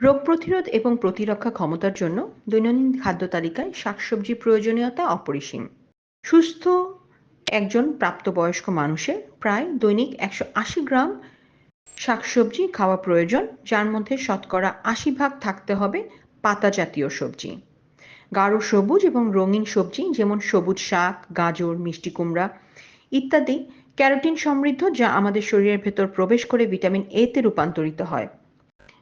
রোগ প্রতিরোধ এবং প্রতিরক্ষা ক্ষমতার জন্য দৈনন্দিন খাদ্য তালিকায় শাকসবজির প্রয়োজনীয়তা অপরিসীম। সুস্থ একজন প্রাপ্তবয়স্ক মানুষের প্রায় দৈনিক 180 গ্রাম শাকসবজি খাওয়া প্রয়োজন, যার মধ্যে শতকরা 80% থাকতে হবে পাতা জাতীয় সবজি। গাঢ় সবুজ এবং রঙিন সবজি যেমন সবুজ শাক, গাজর, মিষ্টি কুমড়া ইত্যাদি ক্যারোটিন সমৃদ্ধ, যা আমাদের শরীরের ভেতর প্রবেশ করে ভিটামিন এ তে রূপান্তরিত হয়।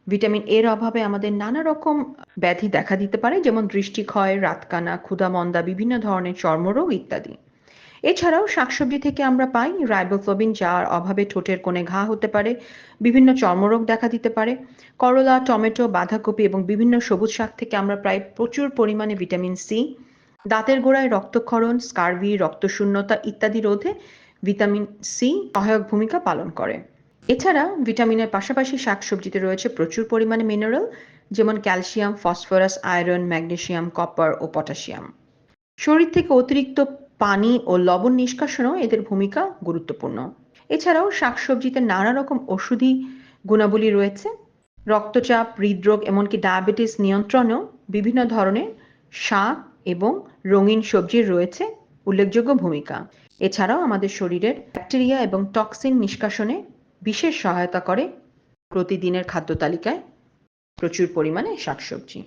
ভিটামিন এর অভাবে আমাদের নানা রকম ব্যাধি দেখা দিতে পারে, যেমন দৃষ্টিক্ষয়, রাতকানা, ক্ষুধামন্দা, বিভিন্ন ধরনের চর্মরোগ ইত্যাদি। এছাড়াও শাকসবজি থেকে আমরা পাই রাইবোফ্লাভিন, যার অভাবে ঠোঁটের কোণে ঘা হতে পারে, বিভিন্ন চর্মরোগ দেখা দিতে পারে। করলা, টমেটো, বাঁধাকপি এবং বিভিন্ন সবুজ শাক থেকে আমরা প্রায় প্রচুর পরিমাণে ভিটামিন সি, দাঁতের গোড়ায় রক্তক্ষরণ, স্কারভি, রক্তশূন্যতা ইত্যাদি রোধে ভিটামিন সি সহায়ক ভূমিকা পালন করে। এছাড়া ভিটামিনের পাশাপাশি শাকসবজিতে রয়েছে প্রচুর পরিমাণে মিনারেল, যেমন calcium, phosphorus, iron, magnesium, copper ও পটাশিয়াম। শরীর থেকে অতিরিক্ত পানি ও লবণ নিষ্কাশনেও এদের ভূমিকা গুরুত্বপূর্ণ। এছাড়াও শাকসবজিতে নানা রকম ওষুধি গুণাবলী রয়েছে। রক্তচাপ, হৃদরোগ এমনকি ডায়াবেটিস নিয়ন্ত্রণেও বিভিন্ন ধরনের শাক এবং রঙিন সবজির রয়েছে উল্লেখযোগ্য ভূমিকা। এছাড়াও আমাদের শরীরের ব্যাকটেরিয়া এবং টক্সিন নিষ্কাশনে বিশেষ সহায়তা করে প্রতিদিনের খাদ্য তালিকায় প্রচুর পরিমাণে শাকসবজি।